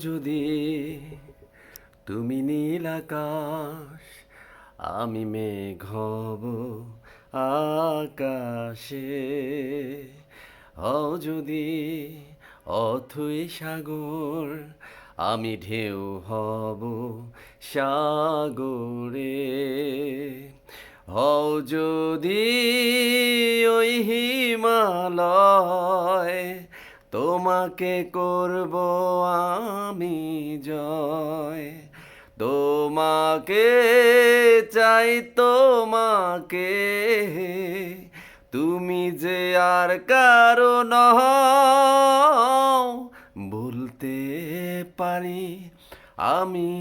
যদি তুমি নীল আকাশ, আমি মেঘ হব আকাশে। হও যদি অথই সাগর, আমি ঢেউ হব সাগরে। হও যদি ওই হিমালয়, তোমাকে করব আমি জয়। তোমাকে চাই, তোমাকে, তুমি যে আর কারো নও। বলতে পারি আমি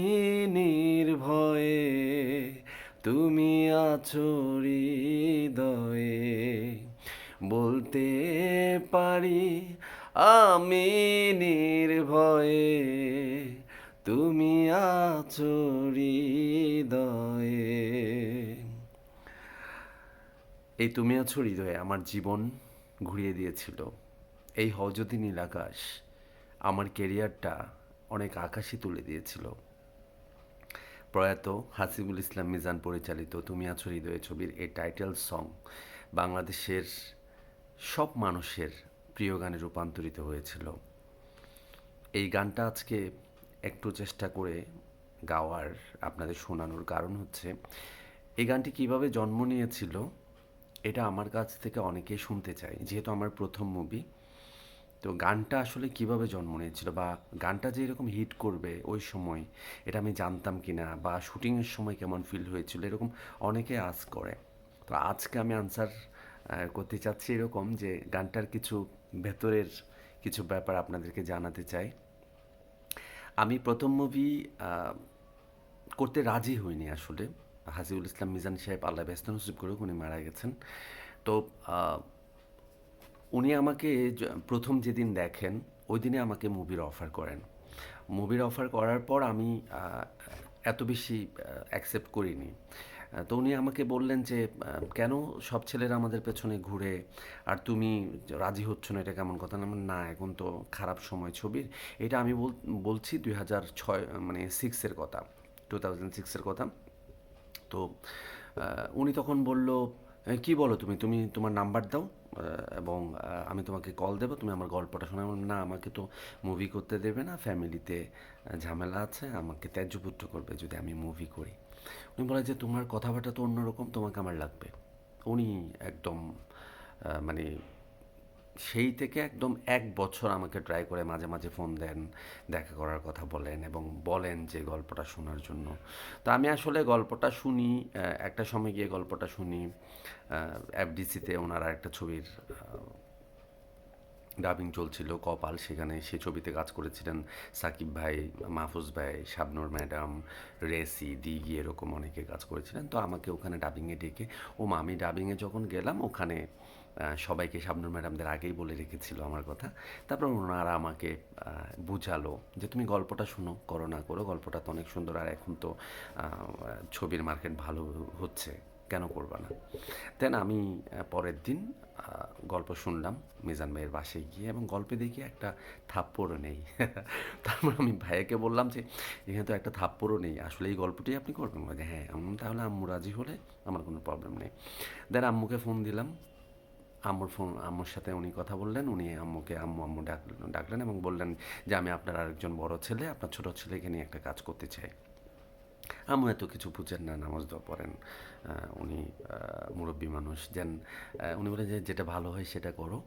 নির্ভয়ে, তুমি আছো হৃদয়ে। বলতে পারি আমি নির্ভয়ে, তুমি আছো হৃদয়ে। এই তুমি আছো হৃদয়ে আমার জীবন ঘুরিয়ে দিয়েছিল। এই হও যদি নীল আকাশ আমার কেরিয়ারটা অনেক আকাশে তুলে দিয়েছিল। প্রয়াত হাসিবুল ইসলাম মিজান পরিচালিত তুমি আছো হৃদয়ে ছবির এই টাইটেল সং বাংলাদেশের সব মানুষের প্রিয় গানে রূপান্তরিত হয়েছিল। এই গানটা আজকে একটু চেষ্টা করে গাওয়ার, আপনাদের শোনানোর কারণ হচ্ছে এই গানটি কিভাবে জন্ম নিয়েছিল এটা আমার কাছ থেকে অনেকেই শুনতে চায়, যেহেতু আমার প্রথম মুভি। তো গানটা আসলে কিভাবে জন্ম নিয়েছিল, বা গানটা যে এরকম হিট করবে ওই সময় এটা আমি জানতাম কি না, বা শুটিংয়ের সময় কেমন ফিল হয়েছিল, এরকম অনেকে আস্ক করে। তো আজকে আমি আনসার করতে চাচ্ছি এরকম যে গানটার কিছু ভেতরের কিছু ব্যাপার আপনাদেরকে জানাতে চাই। আমি প্রথম মুভি করতে রাজি হইনি আসলে। হাসিবুল ইসলাম মিজান সাহেব আল্লাহ ব্যস্ত নসিব করুক, উনি মারা গেছেন। তো উনি আমাকে প্রথম যেদিন দেখেন ওই দিনে আমাকে মুভির অফার করেন। মুভির অফার করার পর আমি এত বেশি অ্যাকসেপ্ট করিনি। তো উনি আমাকে বললেন যে কেন সব ছেলেরা আমাদের পেছনে ঘুরে আর তুমি রাজি হচ্ছ না, এটা কেমন কথা? না, এখন তো খারাপ সময় ছবির। এটা আমি বলছি 2006 মানে সিক্সের কথা, 2006-এর কথা। তো উনি তখন বলল, কি বলো তুমি, তোমার নাম্বার দাও এবং আমি তোমাকে কল দেবো, তুমি আমার গল্পটা শোনাও। আমি বললাম, না, আমাকে তো মুভি করতে দেবে না, ফ্যামিলিতে ঝামেলা আছে, আমাকে ত্যায্যপুত্র করবে যদি আমি মুভি করি। উনি বলে যে তোমার কথাবার্তা তো অন্যরকম, তোমাকে আমার লাগবে। উনি একদম মানে সেই থেকে একদম 1 বছর আমাকে ট্রাই করে মাঝে মাঝে ফোন দেন, দেখা করার কথা বলেন এবং বলেন যে গল্পটা শোনার জন্য। তো আমি আসলে গল্পটা শুনি, একটা সময় গিয়ে গল্পটা শুনি এফডিসিতে ওনারা একটা ছবির ডাবিং চলছিল কপাল, সেখানে সে ছবিতে কাজ করেছিলেন সাকিব ভাই, মাহফুজ ভাই, শাবনূর ম্যাডাম, রেসি, দিঘি, এরকম অনেকে কাজ করেছিলেন। তো আমাকে ওখানে ডাবিংয়ে ডেকে, আমি ডাবিংয়ে যখন গেলাম ওখানে সবাইকে শাবনূর ম্যাডামদের আগেই বলে রেখেছিল আমার কথা। তারপর ওনারা আমাকে বুঝালো যে তুমি গল্পটা শুনো, করো না করো, গল্পটা তো অনেক সুন্দর, আর এখন তো ছবির মার্কেট ভালো হচ্ছে, কেন করবা না। দেন আমি পরের দিন গল্প শুনলাম মিজান ভাইয়ের বাসায় গিয়ে, এবং গল্পে দেখি একটা থাপ্পড়ও নেই। তারপর আমি ভাইয়াকে বললাম যে এখানে তো একটা থাপ্পড়ও নেই, আসলে এই গল্পটি আপনি করবেন? বলে হ্যাঁ। তাহলে আম্মু রাজি হলে আমার কোনো প্রবলেম নেই। দেন আম্মুকে ফোন দিলাম। আম্মুর সাথে উনি কথা বললেন, উনি আম্মুকে আম্মু আম্মু ডাকলেন এবং বললেন যে আমি আপনার আরেকজন বড় ছেলে, আপনার ছোট ছেলেকে নিয়ে একটা কাজ করতে চাই। আম্মু এত কিছু বুঝেন না, নামাজ দোয়া পড়েন, উনি মুরব্বী মানুষ। দেন উনি বলেন যে যেটা ভালো হয় সেটা করো।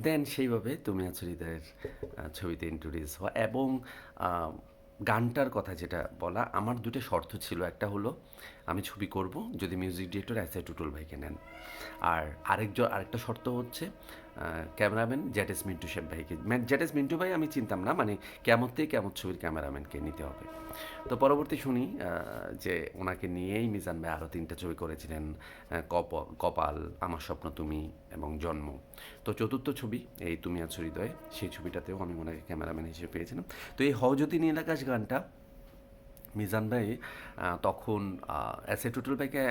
দেন সেইভাবে তুমি আছো হৃদয়ের ছবিতে ইন্ট্রোডিউস হওয়া। এবং আহ, গানটার কথা যেটা বলা, আমার দুটো শর্ত ছিল। একটা হলো আমি ছবি করব যদি music director S A Tutul ভাইকে নেন, আর আরেকটা শর্ত হচ্ছে ক্যামেরাম্যান জ্যাটেস মিন্টু শেখ ভাইকে। জ্যাটেস মিন্টু ভাই আমি চিনতাম না, মানে কেমতেই কেমত ছবির ক্যামেরাম্যানকে নিতে হবে। তো পরবর্তী শুনি যে ওনাকে নিয়েই মিজান ভাই আরও 3টা ছবি করেছিলেন, কপাল, আমার স্বপ্ন তুমি এবং জন্ম। তো চতুর্থ ছবি এই তুমি আছো হৃদয়ে, সেই ছবিটাতেও আমি ওনাকে ক্যামেরাম্যান হিসেবে পেয়েছিলাম। তো এই হও যদি নীল আকাশ গানটা মিজান ভাই তখন এস টুটুল ভাইকে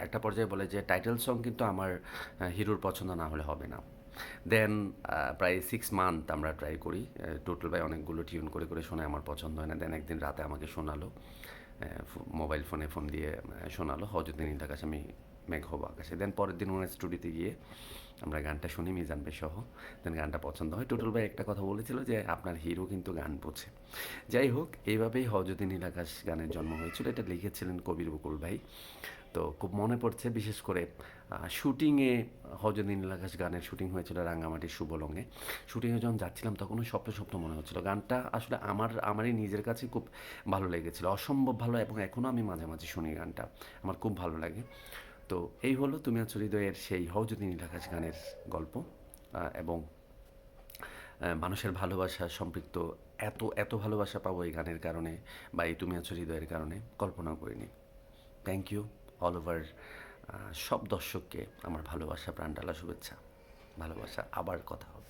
একটা পর্যায়ে বলে যে টাইটেল সং কিন্তু আমার হিরোর পছন্দ না হলে হবে না। দেন প্রায় 6 মান্থ আমরা ট্রাই করি। টোটাল ভাই অনেকগুলো টিউন করে করে শোনায়, আমার পছন্দ হয় না। দেন একদিন রাতে আমাকে শোনালো, মোবাইল ফোনে ফোন দিয়ে শোনালো হজরত নীল আকাশ আমি মেঘ হবো আকাশে। দেন পরের দিন ওনার স্টুডিওতে গিয়ে আমরা গানটা শুনি মিজান ভাই সহ। দেন গানটা পছন্দ হয়। টোটাল ভাই একটা কথা বলেছিল যে আপনার হিরো কিন্তু গান বোঝে। যাই হোক, এইভাবেই হজরত নীল আকাশ গানের জন্ম হয়েছিল। এটা লিখেছিলেন কবির বকুল ভাই। তো খুব মনে পড়ছে, বিশেষ করে শুটিংয়ে হজরত নীল আকাশ গানের শুটিং হয়েছিল রাঙ্গামাটির শুভলঙ্গে। শুটিংয়ে যখন যাচ্ছিলাম তখন ওই স্বপ্ন স্বপ্ন মনে হচ্ছিল। গানটা আসলে আমারই নিজের কাছে খুব ভালো লেগেছিল, অসম্ভব ভালো, এবং এখনও আমি মাঝে মাঝে শুনি গানটা, আমার খুব ভালো লাগে। তো এই হলো তুমি আছো হৃদয়ের সেই হজরত নীল আকাশ গানের গল্প। এবং মানুষের ভালোবাসা সম্পৃক্ত, এত এত ভালোবাসা পাবো এই গানের কারণে বা এই তুমি আছো হৃদয়ের কারণে কল্পনাও করিনি। থ্যাংক ইউ অল ওভার সব দর্শককে আমার ভালোবাসা, প্রাণঢালা শুভেচ্ছা, ভালোবাসা। আবার কথা হবে।